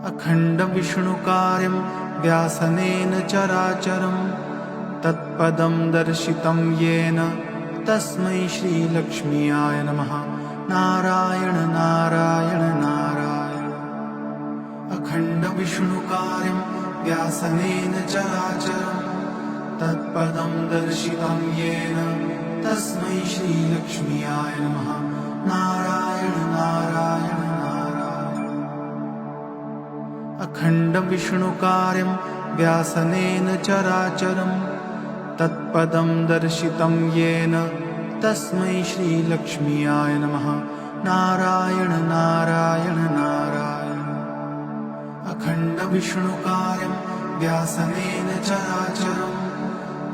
अखण्डविष्णुकार्यं व्यासनेन चराचरं तत्पदं दर्शितं येन तस्मै श्रीलक्ष्म्याय नमः। नारायण नारायण नारायण। अखण्डविष्णुकार्यं व्यासनेन चराचरं तत्पदं दर्शितं येन तस्मै श्रीलक्ष्म्याय नमः। नारायण नारायण नारायण। अखण्डविष्णुकार्यं व्यासनेन चराचरं तत्पदं दर्शितं येन तस्मै श्रीलक्ष्म्याय नमः। नारायण नारायण नारायण। अखण्डविष्णुकार्यं व्यासनेन चराचरं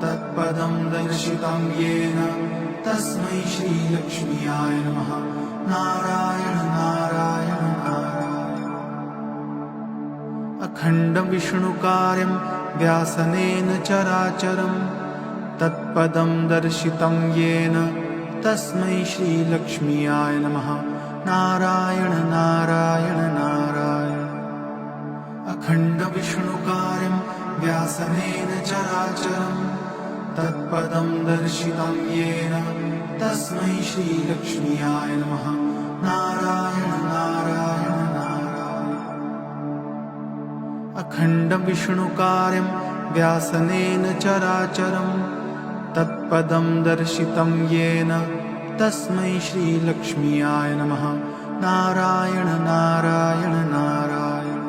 तत्पदं दर्शितं येन तस्मै श्रीलक्ष्म्याय नमः। नारायण नारायण नारायण। अखण्डविष्णुकार्यं व्यासनेन चराचरं तत्पदं दर्शितं येन तस्मै श्रीलक्ष्म्याय नमः। नारायण नारायण नारायण। अखण्डविष्णुकार्यं व्यासनेन चराचरं तत्पदं दर्शितं येन तस्मै श्रीलक्ष्म्याय नमः। नारायण नारायण नारायण। अखण्डविष्णुकार्यं व्यासनेन चराचरं तत्पदं दर्शितं येन तस्मै श्रीलक्ष्म्याय नमः। नारायण नारायण नारायण।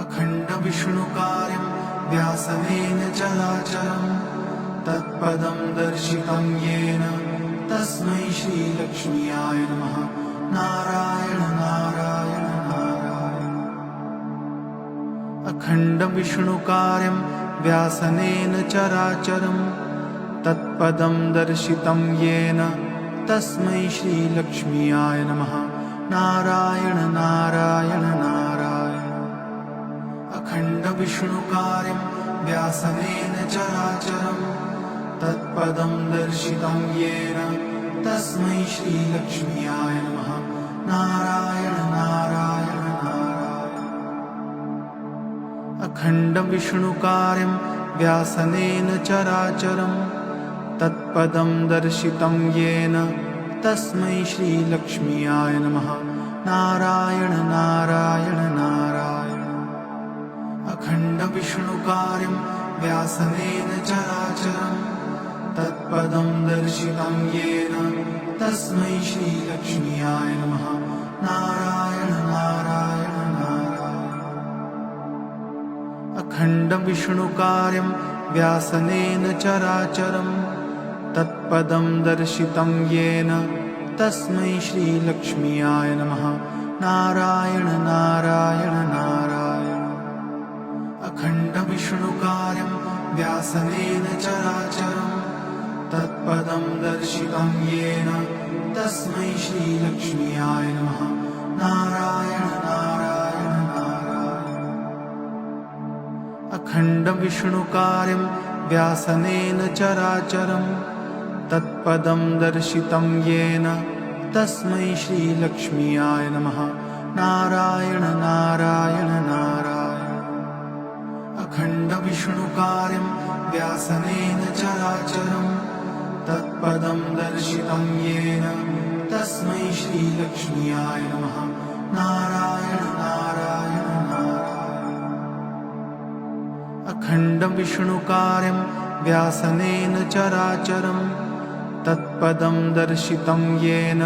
अखण्डविष्णुकार्यं व्यासनेन चराचरं तत्पदं दर्शितं येन तस्मै श्रीलक्ष्म्याय नमः। नारायण नारायण नारायण। अखण्डविष्णुकार्यं व्यासनेन चराचरं तत्पदं दर्शितं येन तस्मै श्रीलक्ष्म्याय नमः। नारायण नारायण नारायण। अखण्डविष्णुकार्यं व्यासनेन चराचरं तत्पदं दर्शितं येन तस्मै श्रीलक्ष्म्याय नमः। नारायण नारायण नारायण। अखण्डविष्णुकार्यं व्यासनेन चराचरं तत्पदं दर्शितं येन तस्मै श्रीलक्ष्म्याय नमः। नारायण नारायण नारायण। अखण्डविष्णुकार्यं व्यासनेन चराचरं तत्पदं दर्शितं येन तस्मै श्रीलक्ष्म्याय नमः। नारायण नारायण नारायण। अखण्डविष्णुकार्यं व्यासनेन चराचरं तत्पदं दर्शितं येन तस्मै श्रीलक्ष्म्याय नमः। नारायण नारायण नारायण। अखण्डविष्णुकार्यं व्यासनेन चराचरं तत्पदं दर्शितं येन तस्मै श्रीलक्ष्म्याय नमः। नारायण नारायण नारायण। अखण्डविष्णुकार्यं व्यासनेन चराचरं तत्पदं दर्शितं येन तस्मै श्रीलक्ष्म्याय नमः। नारायण नारायण नारायण। अखण्डविष्णुकार्यं व्यासनेन चराचरं तत्पदं दर्शितं येन तस्मै श्रीलक्ष्म्याय नमः। नारायण नारायण नारायण। अखण्डविष्णुकार्यं व्यासनेन चराचरं तत्पदं दर्शितं येन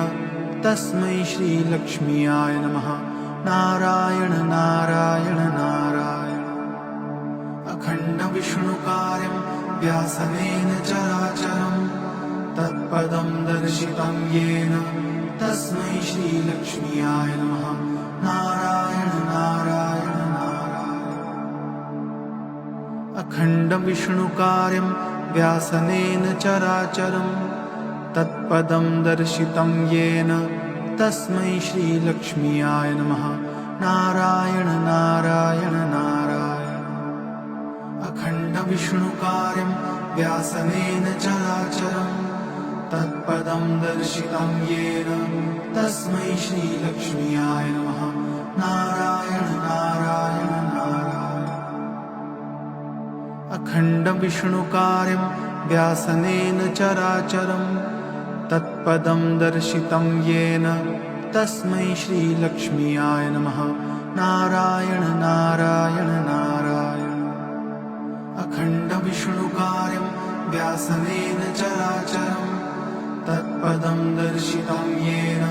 तस्मै श्रीलक्ष्म्याय नमः। नारायण नारायण नारायण। अखण्डविष्णुकार्यं व्यासनेन चराचरं तत्पदं दर्शितं येन तस्मै श्रीलक्ष्म्याय नमः। नारायण नारायण नारायण। अखण्डविष्णुकार्यं व्यासनेन चराचरं तत्पदं दर्शितं येन तस्मै श्रीलक्ष्म्याय नमः। नारायण नारायण नारायण। अखण्डविष्णुकार्यं व्यासनेन चराचरं तत्पदं दर्शितं येन तस्मै श्रीलक्ष्म्याय नमः। नारायण नारायण। अखण्डविष्णुकार्यं व्यासनेन चराचरं तत्पदं दर्शितं येन तस्मै श्रीलक्ष्म्याय नमः। नारायण नारायण नारायण। अखण्डविष्णुकार्यं व्यासनेन चराचरं तत्पदं दर्शितं येन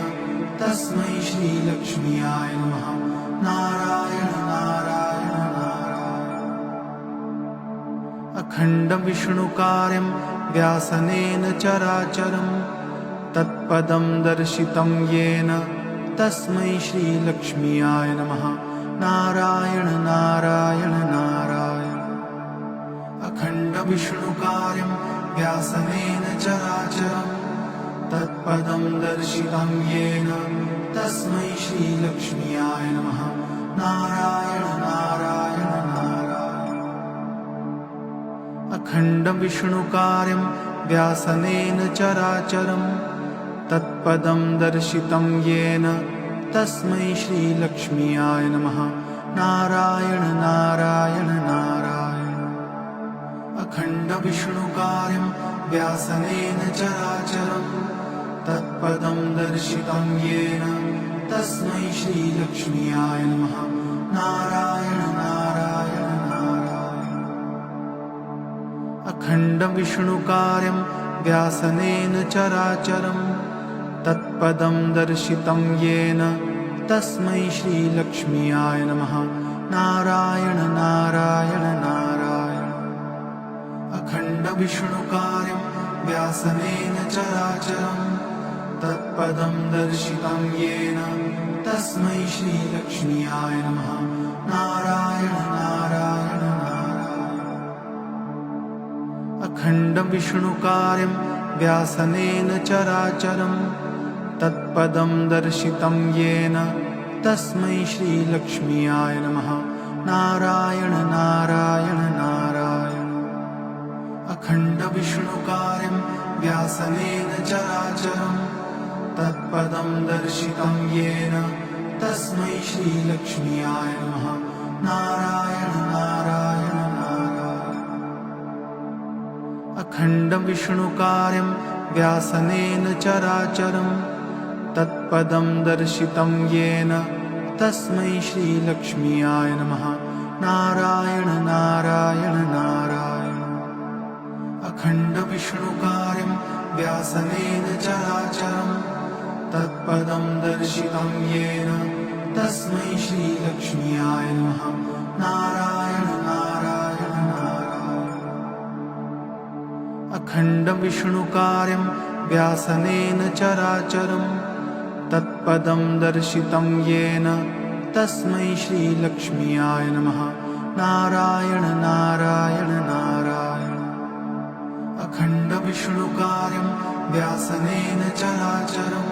तस्मै श्रीलक्ष्म्याय नमः। नारायण नारायण नारायण। अखण्डविष्णुकार्यं व्यासनेन चराचरं तत्पदं दर्शितं येन तस्मै श्रीलक्ष्म्याय नमः। नारायण नारायण नारायण। अखण्डविष्णुकार्यं व्यासनेन चराचरं तत्पदं दर्शितं येन तस्मै श्रीलक्ष्म्याय नमः। नारायण नारायण नारायण। अखण्डविष्णुकार्यं व्यासनेन चराचरं तत्पदं दर्शितं येन तस्मै श्रीलक्ष्म्याय नमः। नारायण नारायण नारायण। अखण्डविष्णुकार्यं व्यासनेन चराचरं तत्पदं दर्शितं येन तस्मै श्रीलक्ष्म्याय नमः। नारायण नारायण नारायण। अखण्डविष्णुकार्यं व्यासनेन चराचरं तत्पदं दर्शितं येन तस्मै श्रीलक्ष्म्याय नमः। नारायण नारायण नारायण। अखण्डविष्णुकार्यं व्यासनेन चराचरं तत्पदं दर्शितं येन तस्मै श्रीलक्ष्म्याय नमः। नारायण नारायण नारायण। अखण्डविष्णुकार्यं व्यासनेन चराचरं तत्पदं दर्शितं येन तस्मै श्रीलक्ष्म्याय नमः। नारायण नारायण नारायण। अखण्डविष्णुकार्यं व्यासनेन चराचरं तत्पदं दर्शितं येन तस्मै श्रीलक्ष्म्याय नमः। नारायण नारायण नारायण। अखण्डविष्णुकार्यं व्यासनेन चराचरं तत्पदं दर्शितं येन तस्मै श्रीलक्ष्म्याय नमः। नारायण नारायण नारायण। अखण्डविष्णुकार्यं व्यासनेन चराचरं तत्पदं दर्शितं येन तस्मै श्रीलक्ष्म्याय नमः। नारायण नारायण नारायण। अखण्डविष्णुकार्यं व्यासनेन चराचरं तत्पदं दर्शितं येन तस्मै श्रीलक्ष्म्याय नमः। नारायण नारायण नारायण। अखण्डविष्णुकार्यं व्यासनेन चराचरं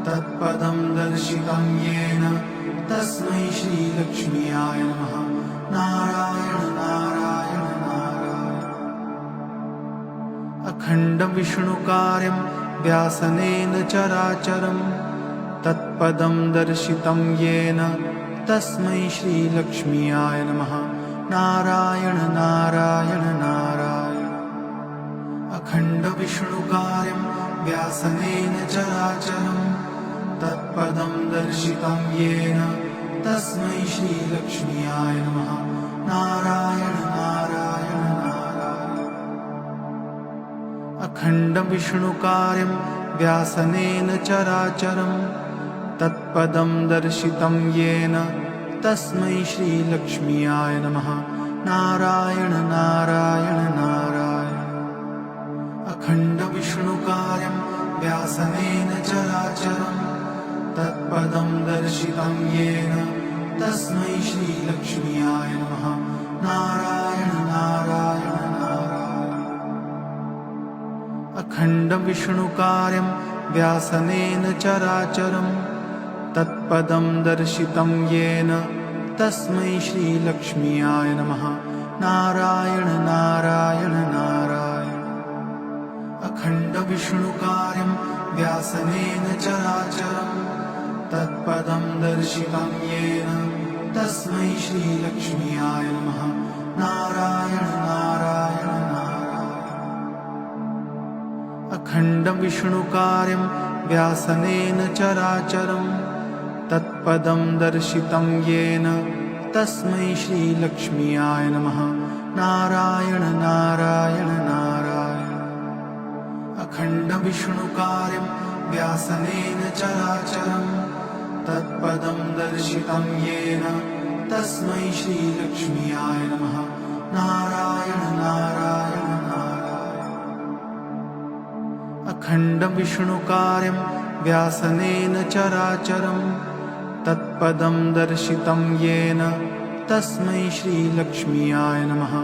तत्पदं दर्शितं येन तस्मै श्रीलक्ष्म्याय नमः। नारायण नारायण नारायण। अखण्डविष्णुकार्यं व्यासनेन चराचरं तत्पदं दर्शितं येन तस्मै श्रीलक्ष्म्याय नमः। नारायण नारायण नारायण। अखण्डविष्णुकार्यं व्यासनेन चराचरं तत्पदं दर्शितं येन तस्मै श्रीलक्ष्म्याय नमः। नारायण नारायण नारायण। अखण्डविष्णुकार्यं व्यासनेन चराचरं तत्पदं दर्शितं येन तस्मै श्रीलक्ष्म्याय नमः। नारायण नारायण नारायण। अखण्डविष्णुकार्यं व्यासनेन चराचरं तत्पदं दर्शितं येन तस्मै श्रीलक्ष्म्याय नमः। नारायण नारायण नारायण। अखण्डविष्णुकार्यं व्यासनेन चराचरं तत्पदं दर्शितं येन तस्मै श्रीलक्ष्म्याय नमः। नारायण नारायण नारायण। अखण्डविष्णुकार्यं व्यासनेन चराचरं तत्पदं दर्शितं येन तस्मै श्रीलक्ष्म्याय नमः। नारायण नारायण नारायण। अखण्डविष्णुकार्यं व्यासनेन चराचरं तत्पदं दर्शितं येन तस्मै श्रीलक्ष्म्याय नमः। नारायण नारायण नारायण। अखण्डविष्णुकार्यं व्यासनेन चराचरं तत्पदं दर्शितं येन तस्मै श्रीलक्ष्म्याय नमः। नारायण नारायण नारायण। अखण्डविष्णुकार्यं व्यासनेन चराचरं तत्पदं दर्शितं येन तस्मै श्रीलक्ष्म्याय नमः।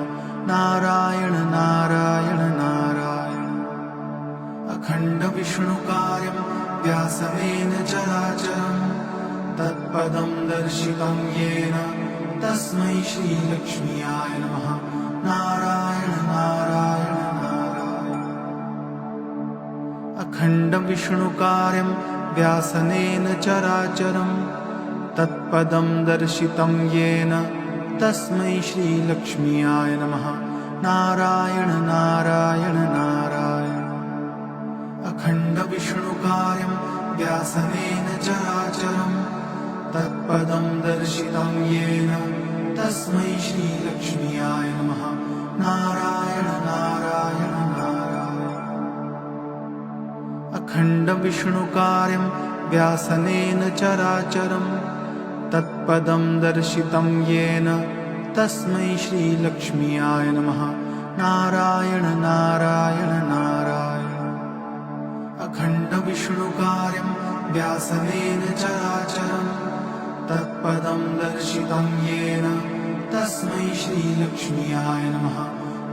नारायण नारायण नारायण। अखण्डविष्णुकार्यं व्यासनेन चराचरं तत्पदं दर्शितं येन तस्मै श्रीलक्ष्म्याय नमः। नारायण नारायण नारायण। अखण्डविष्णुकार्यं व्यासनेन चराचरं तत्पदं दर्शितं येन तस्मै श्रीलक्ष्म्याय नमः। नारायण नारायण नारायण। अखण्डविष्णुकार्यं व्यासनेन चराचरं तत्पदं दर्शितं येन तस्मै श्रीलक्ष्म्याय नमः। नारायण नारायण नारायण। अखण्डविष्णुकार्यं व्यासनेन चराचरं तत्पदं दर्शितं येन तस्मै श्रीलक्ष्म्याय नमः। नारायण नारायण नारायण। अखण्डविष्णुकार्यं व्यासनेन चराचरं तत्पदं दर्शितं येन तस्मै श्रीलक्ष्म्याय नमः।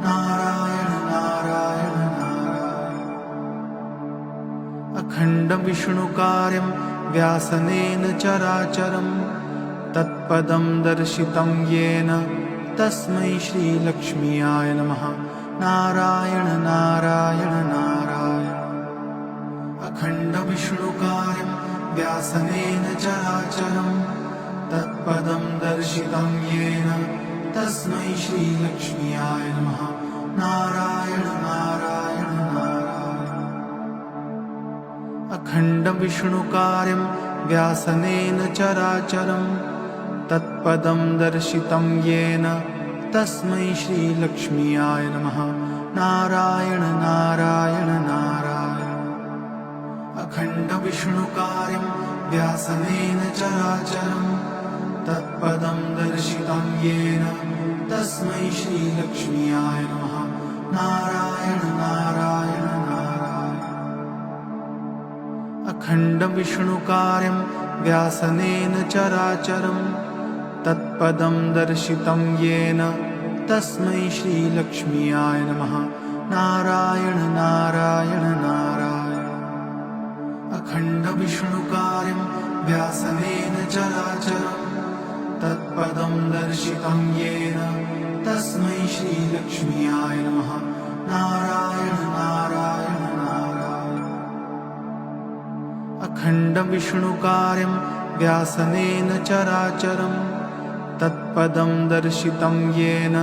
नारायण नारायण नारायण। अखण्डविष्णुकार्यं व्यासनेन चराचरं तत्पदं दर्शितं येन तस्मै श्रीलक्ष्म्याय नमः। नारायण नारायण नारायण। अखण्डविष्णुकार्यं व्यासनेन चराचरं तत्पदं दर्शितं येन तस्मै श्रीलक्ष्म्याय नमः। नारायण नारायण नारायण। अखण्डविष्णुकार्यं व्यासनेन चराचरं तत्पदं दर्शितं येन तस्मै श्रीलक्ष्म्याय नमः। नारायण नारायण नारायण। अखण्डविष्णुकार्यं व्यासनेन चराचरं तत्पदं दर्शितं येन तस्मै श्रीलक्ष्म्याय नमः। नारायण नारायण नारायण। अखण्डविष्णुकार्यं व्यासनेन चराचरं तत्पदं दर्शितं येन तस्मै श्रीलक्ष्म्याय नमः। नारायण नारायण नारायण। अखण्डविष्णुकार्यं व्यासनेन चराचरं तत्पदं दर्शितं येन तस्मै श्रीलक्ष्म्याय नमः। नारायण नारायण नारायण। अखण्डविष्णुकार्यं व्यासनेन चराचरं तत्पदं दर्शितं येन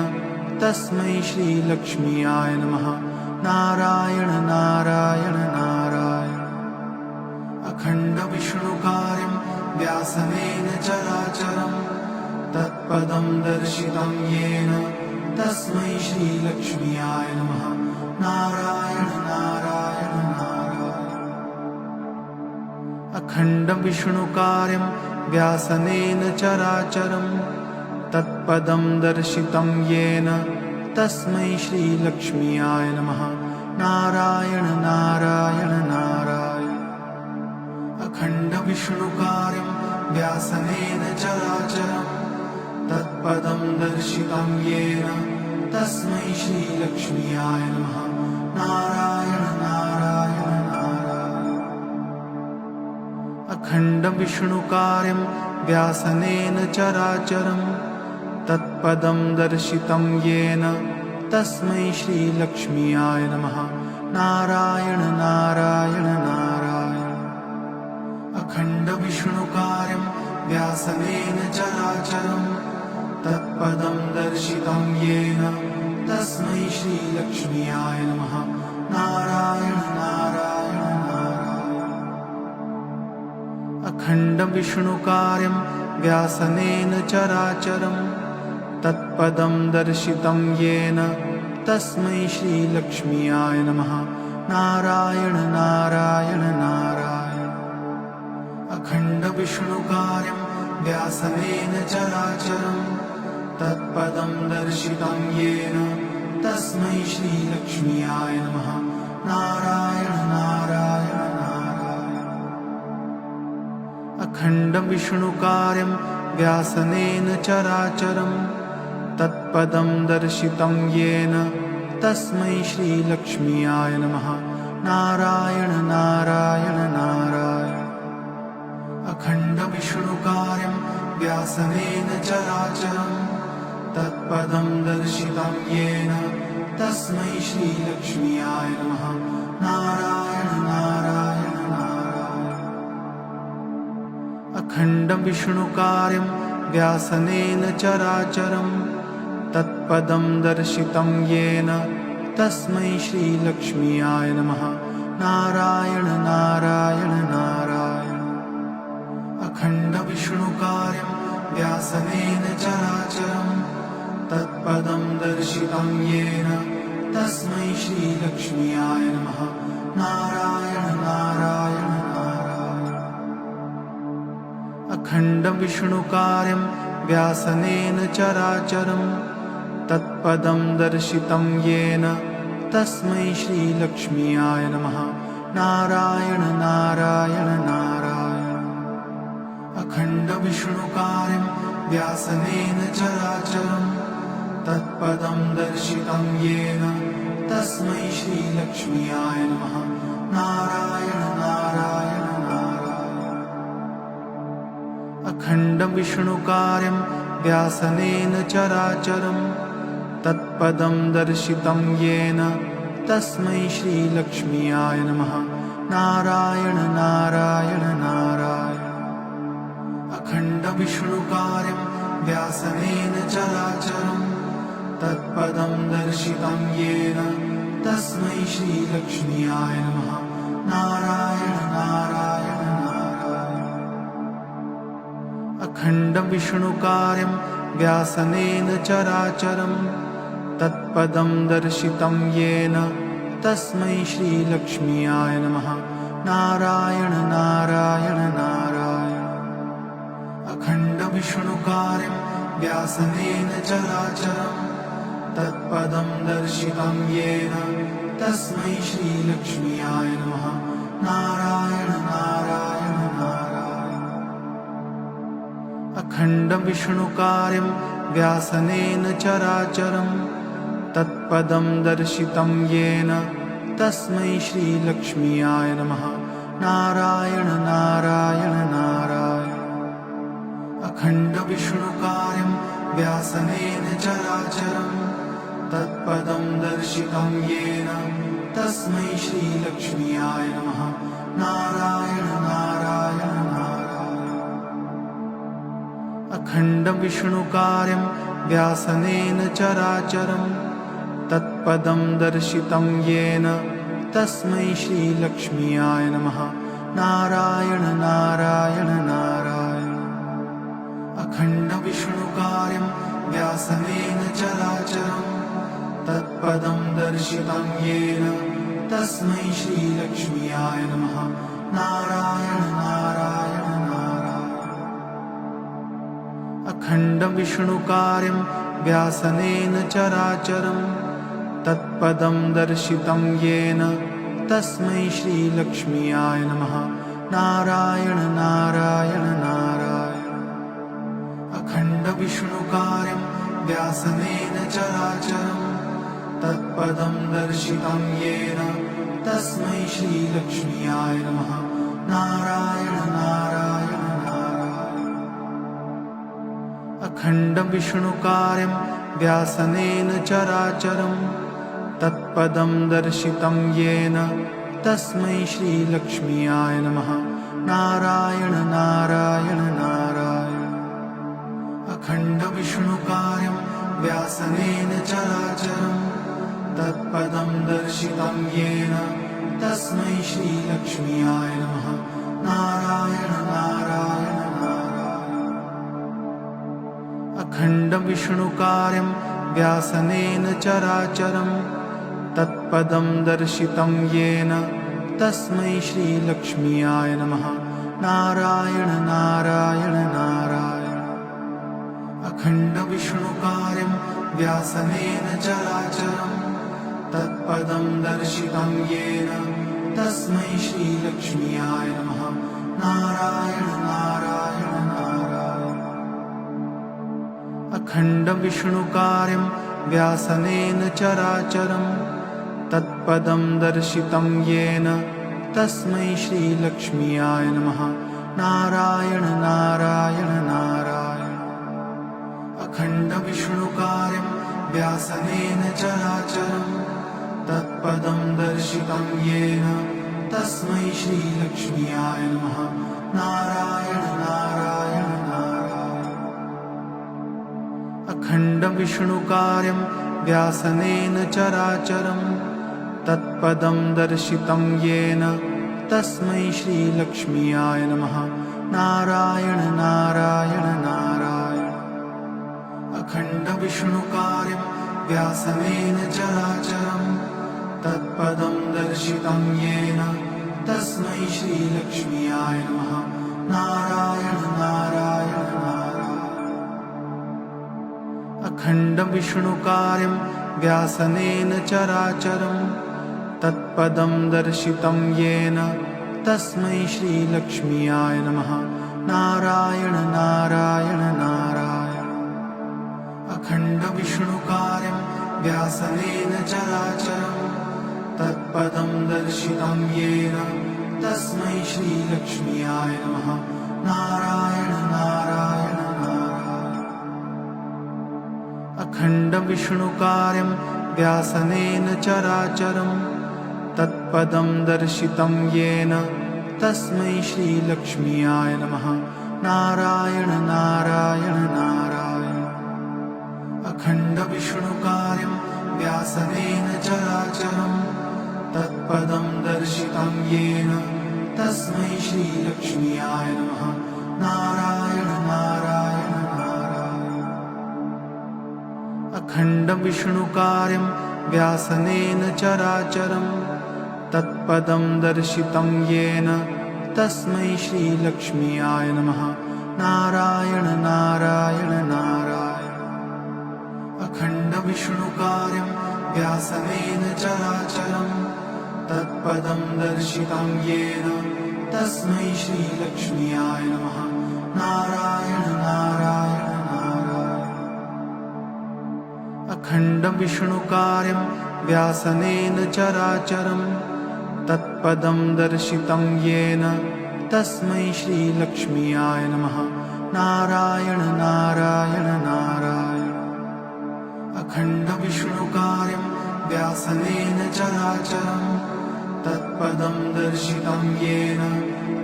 तस्मै श्रीलक्ष्म्याय नमः। नारायण नारायण नारायण। अखण्डविष्णुकार्यं व्यासनेन चराचरं तत्पदं दर्शितं येन तस्मै श्रीलक्ष्म्याय नमः। नारायण नारायण नारायण। अखण्डविष्णुकार्यं व्यासनेन चराचरं तत्पदं दर्शितं येन तस्मै श्रीलक्ष्म्याय नमः। नारायण नारायण नारायण। अखण्डविष्णुकार्यं व्यासनेन चराचरं तत्पदं दर्शितं येन तस्मै श्रीलक्ष्म्याय नमः। नारायण नारायण नारायण। अखण्डविष्णुकार्यं व्यासनेन चराचरं तत्पदं दर्शितं येन तस्मै श्रीलक्ष्म्याय नमः। नारायण नारायण नारायण। अखण्डविष्णुकार्यं व्यासनेन चराचरं तत्पदं दर्शितं दर्शितं येन तस्मै श्रीलक्ष्म्याय नमः। नारायण नारायण नारायण। अखण्डविष्णुकार्यं व्यासनेन चराचरं तत्पदं दर्शितं येन तस्मै श्रीलक्ष्म्याय नमः। नारायण नारायण नारायण। अखण्डविष्णुकार्यं व्यासनेन चराचरं तत्पदं दर्शितं येन तस्मै श्रीलक्ष्म्याय नमः। नारायण नारायण नारायण। अखण्डविष्णुकार्यं व्यासनेन चराचरं तत्पदं दर्शितं येन तस्मै श्रीलक्ष्म्याय नमः। नारायण नारायण नारायण। अखण्डविष्णुकार्यं व्यासनेन चराचरं तत्पदं दर्शितं येन तस्मै श्रीलक्ष्म्याय नमः। नारायण नारायण नारायण। अखण्डविष्णुकार्यं व्यासनेन चराचरं तत्पदं दर्शितं येन तस्मै श्रीलक्ष्म्याय नमः। नारायण नारायण नारायण। अखण्डविष्णुकार्यं व्यासनेन चराचरं तत्पदं दर्शितं येन तस्मै श्रीलक्ष्म्याय नमः। नारायण नारायण नारायण। अखण्डविष्णुकार्यं व्यासनेन चराचरं तत्पदं दर्शितं येन तस्मै श्रीलक्ष्म्याय नमः। नारायण नारायण नारायण। अखण्डविष्णुकार्यं व्यासनेन चराचरं तत्पदं दर्शितं येन तस्मै श्रीलक्ष्म्याय नमः। नारायण नारायण नारायण। अखण्डविष्णुकार्यं व्यासनेन चराचरं तत्पदं दर्शितं येन तस्मै श्रीलक्ष्म्याय नमः। नारायण नारायण नारायण। अखण्डविष्णुकार्यं व्यासनेन चराचरं तत्पदं दर्शितं येन तस्मै श्रीलक्ष्म्याय नमः। नारायण नारायण नारायण। अखण्डविष्णुकार्यं व्यासनेन चराचरं तत्पदं दर्शितं येन तस्मै श्रीलक्ष्म्याय नमः। नारायण नारायण नारायण। अखण्डविष्णुकार्यं व्यासनेन चराचरं तत्पदं दर्शितं येन तस्मै श्रीलक्ष्म्याय नमः। नारायण नारायण नारायण। अखण्डविष्णुकार्यं व्यासनेन चराचरं तत्पदं दर्शितं येन तस्मै श्रीलक्ष्म्याय नमः। नारायण नारायण नारायण। अखण्डविष्णुकार्यं व्यासनेन चराचरं तत्पदं दर्शितं येन तस्मै श्रीलक्ष्म्याय नमः। नारायण नारायण नारायण। अखण्डविष्णुकार्यं व्यासनेन चराचरं तत्पदं दर्शितं येन तस्मै श्रीलक्ष्म्याय नमः। नारायण नारायण नारायण। अखण्डविष्णुकार्यं व्यासनेन चराचरं तत्पदं दर्शितं येन तस्मै श्रीलक्ष्म्याय नमः। नारायण नारायण नारायण। अखण्डविष्णुकार्यं व्यासनेन चराचरं तत्पदं दर्शितं येन तस्मै श्रीलक्ष्म्याय नमः। नारायण नारायण नारायण। अखण्डविष्णुकार्यं व्यासनेन चराचरं तत्पदं दर्शितं येन तस्मै श्रीलक्ष्म्याय नमः। नारायण नारायण नारायण। अखण्डविष्णुकार्यं व्यासनेन चराचरं तत्पदं दर्शितं येन तस्मै श्रीलक्ष्म्याय नमः। नारायण नारायण नारायण। अखण्डविष्णुकार्यं व्यासनेन चराचरं तत्पदं दर्शितं येन तस्मै श्रीलक्ष्म्याय नमः। नारायण नारायण नारायण। अखण्डविष्णुकार्यं व्यासनेन चराचरं तत्पदं दर्शितं येन तस्मै श्रीलक्ष्म्याय नमः। नारायण नारायण नारायण। अखण्डविष्णुकार्यं व्यासनेन चराचरं तत्पदं दर्शितं येन तस्मै श्रीलक्ष्म्याय नमः। नारायण नारायण नारायण। अखण्डविष्णुकार्यं व्यासनेन चराचरं तत्पदं दर्शितं येन तस्मै श्रीलक्ष्म्याय नमः। नारायण नारायण नारायण। अखण्डविष्णुकार्यं व्यासनेन चराचरं तत्पदं दर्शितं येन तस्मै श्रीलक्ष्म्याय नमः। नारायण नारायण नारायण। अखण्डविष्णुकार्यं व्यासनेन चराचरं तत्पदं दर्शितं येन तस्मै श्रीलक्ष्म्याय नमः। नारायण नारायण नारायण। अखण्डविष्णुकार्यं व्यासनेन चराचरं तत्पदं दर्शितं येन तस्मै श्रीलक्ष्म्याय नमः। नारायण नारायण नारायण। अखण्डविष्णुकार्यं व्यासनेन चराचरं तत्पदं दर्शितं येन तस्मै श्रीलक्ष्म्याय नमः। नारायण नारायण नारायण। अखण्डविष्णुकार्यं व्यासनेन चराचरं तत्पदं दर्शितं येन तस्मै श्रीलक्ष्म्याय नमः। नारायण नारायण नारायण। अखण्डविष्णुकार्यं व्यासनेन चराचरं तत्पदं दर्शितं येन तस्मै श्रीलक्ष्म्याय नमः। नारायण नारायण नारायण। अखण्डविष्णुकार्यं व्यासनेन चराचरं तत्पदं दर्शितं येन तस्मै श्रीलक्ष्म्याय नमः। नारायण नारायण नारायण। अखण्डविष्णुकार्यं व्यासनेन चराचरं तत्पदं दर्शितं येन तस्मै श्रीलक्ष्म्याय नमः। नारायण नारायण नारायण। अखण्डविष्णुकार्यं व्यासनेन चराचरं तत्पदं दर्शितं येन तस्मै श्रीलक्ष्म्याय नमः। नारायण नारायण नारायण। अखण्डविष्णुकार्यं व्यासनेन चराचरं तत्पदं दर्शितं येन तस्मै श्रीलक्ष्म्याय नमः। नारायण नारायण नारायण। अखण्डविष्णुकार्यं व्यासनेन चराचरं तत्पदं दर्शितं येन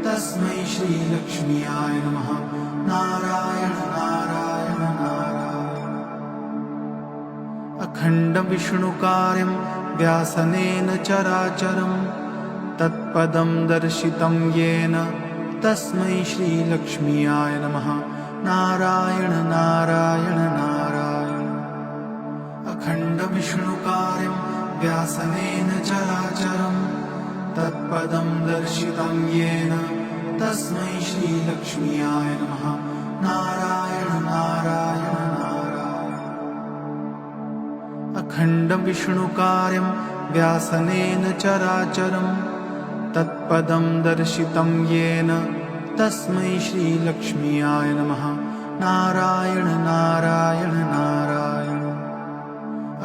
तस्मै श्रीलक्ष्म्याय नमः। नारायण नारायण नारायण। अखण्डविष्णुकार्यं व्यासनेन चराचरं तत्पदं दर्शितं येन तस्मै श्रीलक्ष्म्याय नमः। नारायण नारायण नारायण। अखण्डविष्णुकार्यं व्यासनेन चराचरं तत्पदं दर्शितं येन तस्मै श्रीलक्ष्म्याय नमः। नारायण नारायण नारायण। अखण्डविष्णुकार्यं व्यासनेन चराचरं तत्पदं दर्शितं येन तस्मै श्रीलक्ष्म्याय नमः। नारायण नारायण नारायण।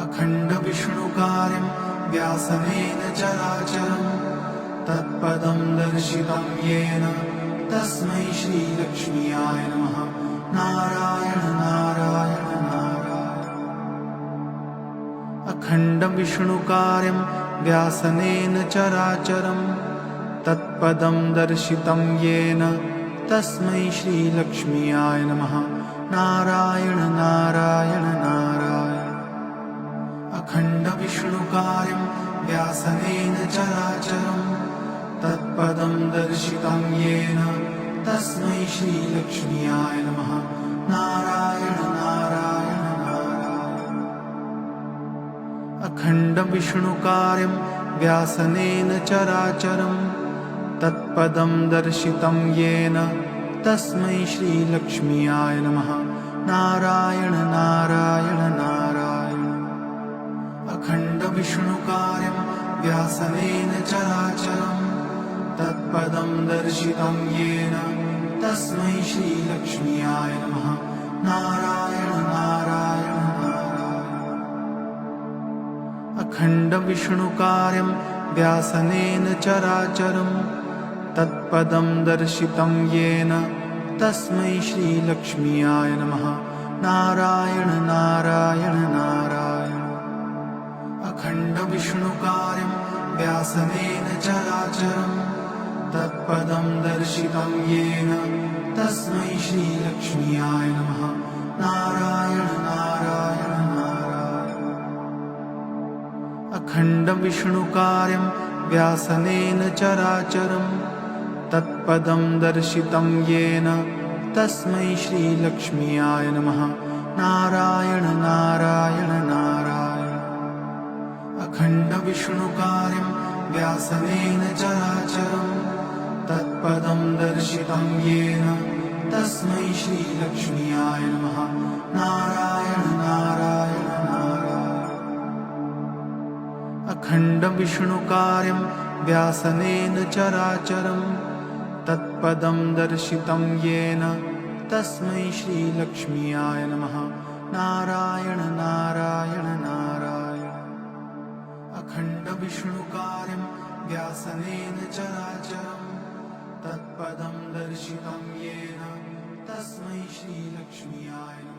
अखण्डविष्णुकार्यं व्यासनेन चराचरं तत्पदं दर्शितं येन तस्मै श्रीलक्ष्म्याय नमः। नारायण नारायण नारायण। अखण्डविष्णुकार्यं व्यासनेन चराचरं तत्पदं दर्शितं येन तस्मै श्रीलक्ष्म्याय नमः। नारायण नारायण नारायण। विष्णुकार्यं व्यासनेन चराचरं तत्पदं दर्शितं येन तस्मै श्रीलक्ष्म्याय नमः। नारायण नारायण नारायण। अखण्डविष्णुकार्यं व्यासनेन चराचरं तत्पदं दर्शितं येन तस्मै श्रीलक्ष्म्याय नमः। नारायण नारायण नारायण। अखण्डविष्णुकार्यं व्यासनेन चराचरं तत्पदं दर्शितं येन तस्मै श्रीलक्ष्म्याय नमः। नारायण नारायण नारायण। अखण्डविष्णुकार्यं व्यासनेन चराचरं तत्पदं दर्शितं येन तस्मै श्रीलक्ष्म्याय नमः। नारायण नारायण नारायण। अखण्डविष्णुकार्यं व्यासनेन चराचरं तत्पदं दर्शितं येन तस्मै श्रीलक्ष्म्याय नमः। नारायण नारायण नारायण। अखण्डविष्णुकार्यं व्यासनेन चराचरं तत्पदं दर्शितं येन तस्मै श्रीलक्ष्म्याय नमः। नारायण नारायण नारायण। अखण्डविष्णुकार्यं व्यासनेन चराचरं तत्पदं दर्शितं येन तस्मै श्रीलक्ष्म्याय नमः। नारायण नारायण नारायण। अखण्डविष्णुकार्यं व्यासनेन चराचरं तत्पदं दर्शितं येन तस्मै श्रीलक्ष्म्याय नमः। नारायण नारायण नारायण। अखण्डविष्णुकार्यं व्यासनेन चराचरं तत्पदं दर्शितं येन तस्मै श्रीलक्ष्म्याय नमः।